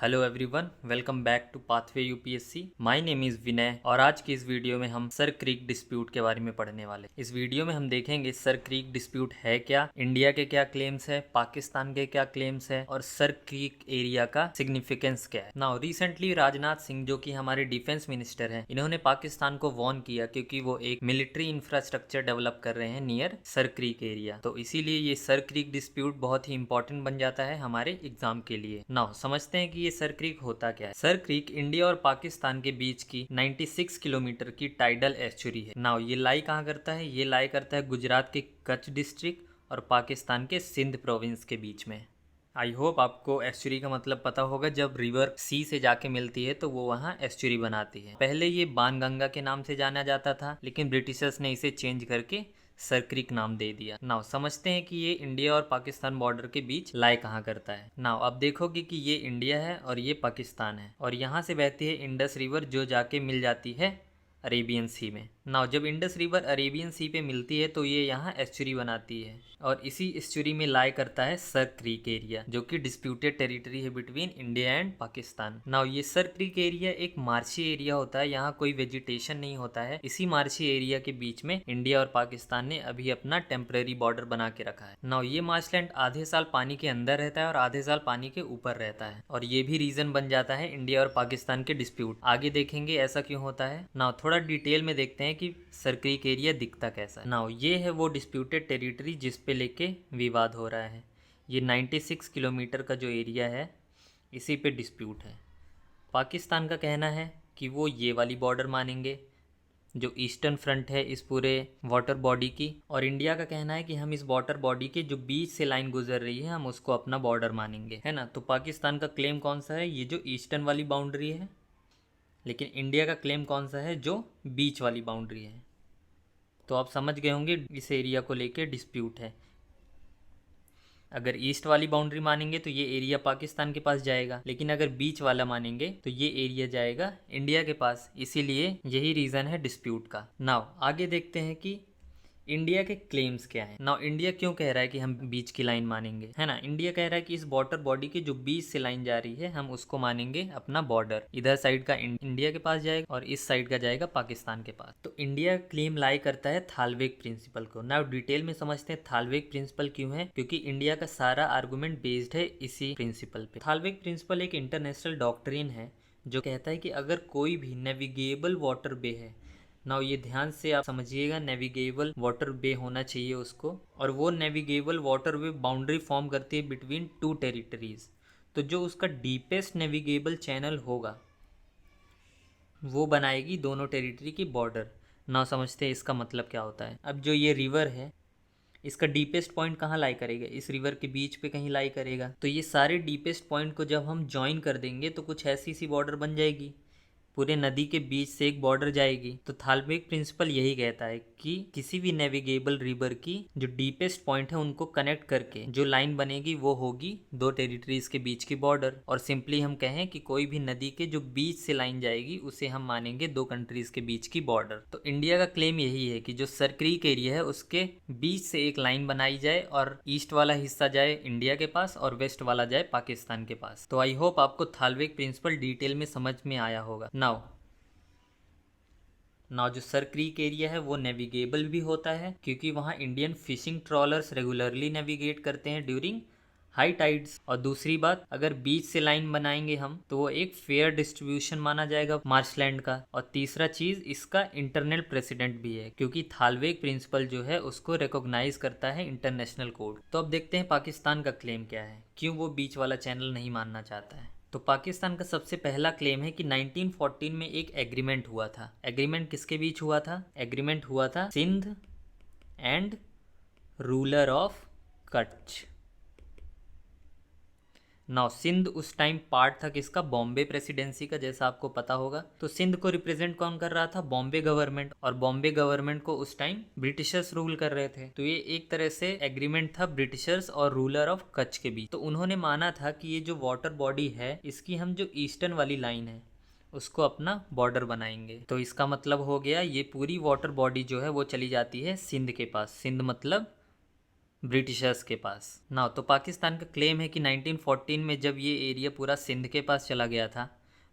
Hello everyone, welcome back to pathway UPSC. My name is Vinay और आज की इस वीडियो में हम सर क्रीक डिस्प्यूट के बारे में पढ़ने वाले। इस वीडियो में हम देखेंगे सर क्रीक डिस्प्यूट है क्या, इंडिया के क्या क्लेम्स है, पाकिस्तान के क्या क्लेम्स है और सर क्रीक एरिया का सिग्निफिकेंस क्या है। नाउ रिसेंटली राजनाथ सिंह जो कि हमारे डिफेंस मिनिस्टर हैं, इन्होंने पाकिस्तान को वार्न किया क्योंकि वो एक मिलिट्री इंफ्रास्ट्रक्चर डेवलप कर रहे हैं नियर सर क्रीक एरिया। तो इसीलिए ये सर क्रीक डिस्प्यूट बहुत ही इंपॉर्टेंट बन जाता है हमारे एग्जाम के लिए। नाउ समझते हैं कि ये सर क्रीक होता क्या है। सर क्रीक इंडिया और पाकिस्तान के बीच की 96 किलोमीटर की टाइडल एस्चुरी है। नाउ ये लाई कहाँ करता है? ये लाई करता है गुजरात के कच्छ डिस्ट्रिक्ट और पाकिस्तान के सिंध प्रोविंस के बीच में। आई होप आपको एस्चुरी का मतलब पता होगा। जब रिवर सी से जाके मिलती है तो वो वहाँ एस्चुरी बनाती है। पहले ये बाणगंगा के नाम से जाना जाता था, लेकिन ब्रिटिशर्स ने इसे चेंज करके सर क्रीक नाम दे दिया। नाउ समझते हैं कि ये इंडिया और पाकिस्तान बॉर्डर के बीच लाई कहाँ करता है। नाउ अब देखोगे कि ये इंडिया है और ये पाकिस्तान है और यहाँ से बहती है इंडस रिवर जो जाके मिल जाती है अरेबियन सी में। नाउ जब इंडस रिवर अरेबियन सी पे मिलती है तो ये यहाँ एस्चुरी बनाती है और इसी एस्चुरी में लाई करता है सर क्रीक एरिया जो कि डिस्प्यूटेड टेरिटरी है between India and Pakistan. Now ये सर क्रीक एरिया एक मार्शी एरिया होता है, यहाँ कोई वेजिटेशन नहीं होता है। इसी मार्शी एरिया के बीच में इंडिया और पाकिस्तान ने अभी अपना टेम्पररी बॉर्डर बना के रखा है। नाउ ये मार्शलैंड आधे साल पानी के अंदर रहता है और आधे साल पानी के ऊपर रहता है और ये भी रीजन बन जाता है इंडिया और पाकिस्तान के डिस्प्यूट। आगे देखेंगे ऐसा क्यों होता है। नाउ थोड़ा डिटेल में देखते हैं कि सर क्रीक एरिया दिखता कैसा है। नाउ ये है वो डिस्प्यूटेड टेरिटरी जिस पे लेके विवाद हो रहा है। ये 96 किलोमीटर का जो एरिया है इसी पे डिस्प्यूट है। पाकिस्तान का कहना है कि वो ये वाली बॉर्डर मानेंगे जो ईस्टर्न फ्रंट है इस पूरे वाटर बॉडी की, और इंडिया का कहना है कि हम इस वाटर बॉडी के जो बीच से लाइन गुजर रही है हम उसको अपना बॉर्डर मानेंगे, है ना। तो पाकिस्तान का क्लेम कौन सा है? ये जो ईस्टर्न वाली बाउंड्री है। लेकिन इंडिया का क्लेम कौन सा है? जो बीच वाली बाउंड्री है। तो आप समझ गए होंगे इस एरिया को लेके डिस्प्यूट है। अगर ईस्ट वाली बाउंड्री मानेंगे तो ये एरिया पाकिस्तान के पास जाएगा, लेकिन अगर बीच वाला मानेंगे तो ये एरिया जाएगा इंडिया के पास। इसीलिए यही रीज़न है डिस्प्यूट का। नाउ आगे देखते हैं कि इंडिया के क्लेम्स क्या है। नाउ इंडिया क्यों कह रहा है कि हम बीच की लाइन मानेंगे, है ना। इंडिया कह रहा है कि इस वाटर बॉडी की जो बीच से लाइन जा रही है हम उसको मानेंगे अपना बॉर्डर। इधर साइड का इंडिया के पास जाएगा और इस साइड का जाएगा पाकिस्तान के पास। तो इंडिया क्लेम लाई करता है थालवेग प्रिंसिपल को। नाउ डिटेल में समझते हैं थालवेग प्रिंसिपल क्यों है, क्योंकि इंडिया का सारा आर्गूमेंट बेस्ड है इसी प्रिंसिपल पे। थालवेग प्रिंसिपल एक इंटरनेशनल डॉक्ट्रिन है जो कहता है कि अगर कोई भी नेविगेबल वाटर वे है, नाउ ये ध्यान से आप समझिएगा, नेविगेबल वाटर वे होना चाहिए उसको, और वो navigable water way boundary form करती है बिटवीन टू टेरिटरीज। तो जो उसका डीपेस्ट नेविगेबल चैनल होगा वो बनाएगी दोनों टेरिटरी की बॉर्डर। ना समझते हैं इसका मतलब क्या होता है। अब जो ये रिवर है इसका डीपेस्ट पॉइंट कहाँ लाई करेगा? इस रिवर के बीच पे कहीं लाई करेगा। तो ये सारे डीपेस्ट पॉइंट को जब हम ज्वाइन कर देंगे तो कुछ ऐसी सी बॉर्डर बन जाएगी, पूरे नदी के बीच से एक बॉर्डर जाएगी। तो थालवेग प्रिंसिपल यही कहता है कि किसी भी नेविगेबल रिवर की जो डीपेस्ट पॉइंट है उनको कनेक्ट करके जो लाइन बनेगी वो होगी दो टेरिटरीज के बीच की बॉर्डर। और सिंपली हम कहें कि कोई भी नदी के जो बीच से लाइन जाएगी उसे हम मानेंगे दो कंट्रीज के बीच की बॉर्डर। तो इंडिया का क्लेम यही है कि जो सर क्रीक एरिया है उसके बीच से एक लाइन बनाई जाए और ईस्ट वाला हिस्सा जाए इंडिया के पास और वेस्ट वाला जाए पाकिस्तान के पास। तो आई होप आपको थालवेग प्रिंसिपल डिटेल में समझ में आया होगा। नाउ जो सर क्रीक एरिया है वो नेविगेबल भी होता है क्योंकि वहाँ Indian fishing trollers regularly navigate करते हैं ड्यूरिंग हाई टाइड्स। और दूसरी बात, अगर बीच से लाइन बनाएंगे हम तो वो एक फेयर डिस्ट्रीब्यूशन माना जाएगा मार्शलैंड का। और तीसरा चीज, इसका इंटरनल प्रेसिडेंट भी है क्योंकि थालवेग प्रिंसिपल जो है उसको रिकॉग्नाइज करता है इंटरनेशनल कोड। तो अब देखते हैं पाकिस्तान का क्लेम क्या है, क्यों वो बीच वाला चैनल नहीं मानना चाहता है। तो पाकिस्तान का सबसे पहला क्लेम है कि 1914 में एक एग्रीमेंट हुआ था। एग्रीमेंट किसके बीच हुआ था? एग्रीमेंट हुआ था Sindh and ruler of Kutch. Now Sindh उस टाइम पार्ट था किसका? बॉम्बे प्रेसिडेंसी का, जैसा आपको पता होगा। तो सिंध को रिप्रेजेंट कौन कर रहा था? बॉम्बे गवर्नमेंट। और बॉम्बे गवर्नमेंट को उस टाइम ब्रिटिशर्स रूल कर रहे थे। तो ये एक तरह से एग्रीमेंट था ब्रिटिशर्स और रूलर ऑफ कच्छ के बीच। तो उन्होंने माना था कि ये जो वाटर बॉडी है इसकी हम जो ईस्टर्न वाली लाइन है उसको अपना बॉर्डर बनाएंगे। तो इसका मतलब हो गया ये पूरी वाटर बॉडी जो है वो चली जाती है सिंध के पास। सिंध मतलब ब्रिटिशर्स के पास। ना तो पाकिस्तान का क्लेम है कि 1914 में जब ये एरिया पूरा सिंध के पास चला गया था,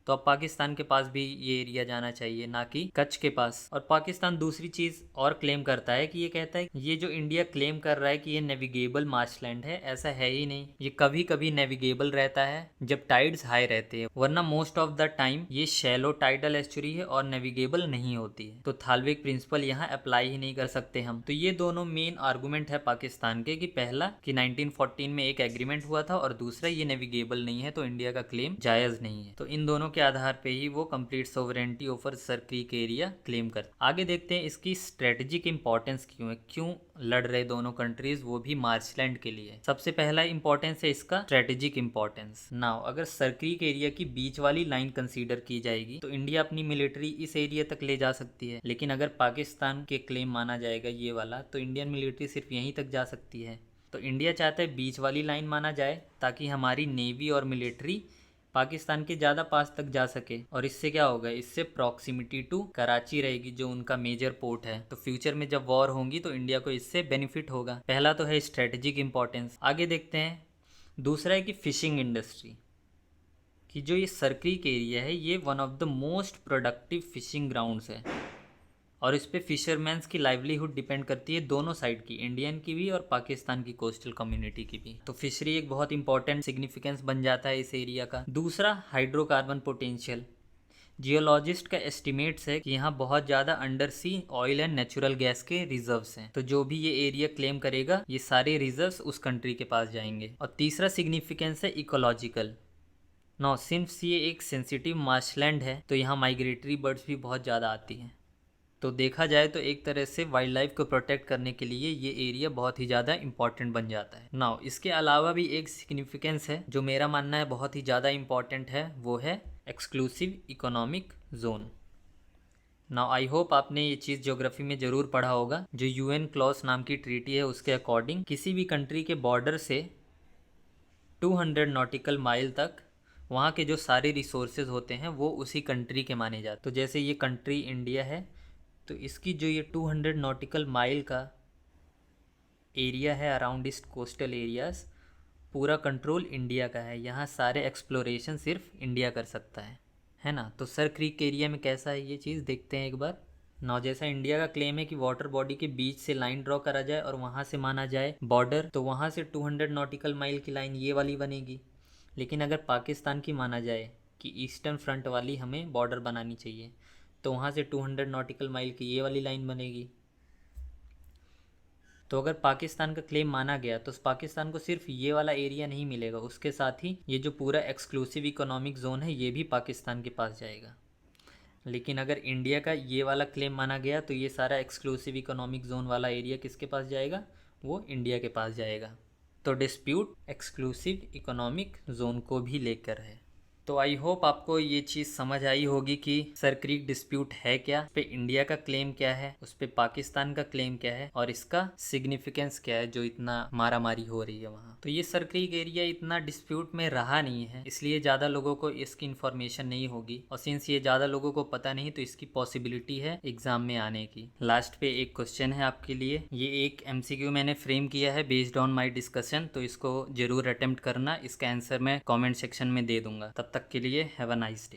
तो अब पाकिस्तान के पास भी ये एरिया जाना चाहिए, ना कि कच्छ के पास। और पाकिस्तान दूसरी चीज़ और क्लेम करता है कि ये कहता है ये जो इंडिया क्लेम कर रहा है कि ये नेविगेबल मार्शलैंड है, ऐसा है ही नहीं। ये कभी कभी नेविगेबल रहता है जब टाइड्स हाई रहते हैं, वरना मोस्ट ऑफ द टाइम ये शैलो टाइडल एस्चुरी है और नेविगेबल नहीं होती है। तो थालविक प्रिंसिपल यहाँ अप्लाई ही नहीं कर सकते हम। तो ये दोनों मेन आर्गूमेंट है पाकिस्तान के कि पहला कि 1914 में एक एग्रीमेंट हुआ था और दूसरा ये नेविगेबल नहीं है, तो इंडिया का क्लेम जायज़ नहीं है। तो इन दोनों के आधार पे ही वो complete sovereignty over sir creek area claim करते। आगे देखते हैं इसकी स्ट्रेटेजिक इंपॉर्टेंस क्यों है, क्यों लड़ रहे दोनों कंट्रीज, वो भी मार्शलैंड के लिए। सबसे पहला इंपॉर्टेंस है इसका स्ट्रेटेजिक इंपॉर्टेंस। नाउ अगर सर क्रीक एरिया की बीच वाली लाइन कंसीडर की जाएगी तो इंडिया अपनी मिलिट्री इस एरिया तक ले जा सकती है, लेकिन अगर पाकिस्तान के क्लेम माना जाएगा ये वाला, तो इंडियन मिलिट्री सिर्फ यहीं तक जा सकती है। तो इंडिया चाहता है बीच वाली लाइन माना जाए ताकि हमारी नेवी और मिलिट्री पाकिस्तान के ज़्यादा पास तक जा सके। और इससे क्या होगा, इससे प्रॉक्सिमिटी टू कराची रहेगी जो उनका मेजर पोर्ट है। तो फ्यूचर में जब वॉर होंगी तो इंडिया को इससे बेनिफिट होगा। पहला तो है स्ट्रेटेजिक इंपॉर्टेंस। आगे देखते हैं दूसरा है कि फिशिंग इंडस्ट्री कि जो ये सर क्रीक एरिया है ये one of the most productive fishing grounds है और इस पे फिशरमैन्स की लाइवलीहुड डिपेंड करती है दोनों साइड की, इंडियन की भी और पाकिस्तान की कोस्टल कम्युनिटी की भी। तो फिशरी एक बहुत इंपॉर्टेंट सिग्निफिकेंस बन जाता है इस एरिया का। दूसरा हाइड्रोकार्बन पोटेंशियल। जियोलॉजिस्ट का एस्टिमेट्स है कि यहाँ बहुत ज़्यादा under sea oil and natural gas के रिजर्व्स हैं। तो जो भी ये एरिया क्लेम करेगा ये सारे रिजर्व्स उस कंट्री के पास जाएंगे। और तीसरा सिग्निफिकेंस है इकोलॉजिकल। नो सिंस ये एक सेंसिटिव मार्शलैंड है तो यहाँ माइग्रेटरी बर्ड्स भी बहुत ज़्यादा आती हैं। तो देखा जाए तो एक तरह से वाइल्ड लाइफ को प्रोटेक्ट करने के लिए ये एरिया बहुत ही ज़्यादा इंपॉर्टेंट बन जाता है। नाउ इसके अलावा भी एक सिग्निफिकेंस है जो मेरा मानना है बहुत ही ज़्यादा इंपॉर्टेंट है, वो है exclusive economic zone. Now I hope आपने ये चीज़ ज्योग्राफी में ज़रूर पढ़ा होगा। जो यूएन क्लॉज नाम की ट्रीटी है उसके अकॉर्डिंग किसी भी कंट्री के बॉर्डर से 200 नॉटिकल माइल तक वहाँ के जो सारे रिसोर्सेज होते हैं वो उसी कंट्री के माने जाते। तो जैसे ये कंट्री इंडिया है तो इसकी जो ये 200 नॉटिकल माइल का एरिया है अराउंड इस कोस्टल एरियाज, पूरा कंट्रोल इंडिया का है। यहाँ सारे एक्सप्लोरेशन सिर्फ इंडिया कर सकता है ना। तो सर क्रीक एरिया में कैसा है ये चीज़ देखते हैं एक बार। नौ जैसा इंडिया का क्लेम है कि वाटर बॉडी के बीच से लाइन ड्रॉ करा जाए और वहाँ से माना जाए बॉर्डर, तो वहाँ से 200 नॉटिकल माइल की लाइन ये वाली बनेगी। लेकिन अगर पाकिस्तान की माना जाए कि ईस्टर्न फ्रंट वाली हमें बॉर्डर बनानी चाहिए, तो वहाँ से 200 नॉटिकल माइल की ये वाली लाइन बनेगी। तो अगर पाकिस्तान का क्लेम माना गया तो पाकिस्तान को सिर्फ ये वाला एरिया नहीं मिलेगा, उसके साथ ही ये जो पूरा एक्सक्लूसिव इकोनॉमिक जोन है ये भी पाकिस्तान के पास जाएगा। लेकिन अगर इंडिया का ये वाला क्लेम माना गया तो ये सारा एक्सक्लूसिव इकोनॉमिक जोन वाला एरिया किसके पास जाएगा, वो इंडिया के पास जाएगा। तो डिस्प्यूट एक्सक्लूसिव इकोनॉमिक जोन को भी लेकर है। तो आई होप आपको ये चीज़ समझ आई होगी कि सर क्रीक डिस्प्यूट है क्या, उस पे इंडिया का क्लेम क्या है, उस पे पाकिस्तान का क्लेम क्या है और इसका सिग्निफिकेंस क्या है जो इतना मारा मारी हो रही है वहाँ। तो ये सर क्रीक एरिया इतना डिस्प्यूट में रहा नहीं है, इसलिए ज़्यादा लोगों को इसकी इन्फॉर्मेशन नहीं होगी। और सिंस ये ज़्यादा लोगों को पता नहीं तो इसकी पॉसिबिलिटी है एग्जाम में आने की। लास्ट पे एक क्वेश्चन है आपके लिए, ये एक MCQ मैंने फ्रेम किया है बेस्ड ऑन माई डिस्कशन, तो इसको जरूर अटेम्प्ट करना। इसका आंसर मैं कॉमेंट सेक्शन में दे दूंगा। तब तक के लिए हैव अ नाइस डे।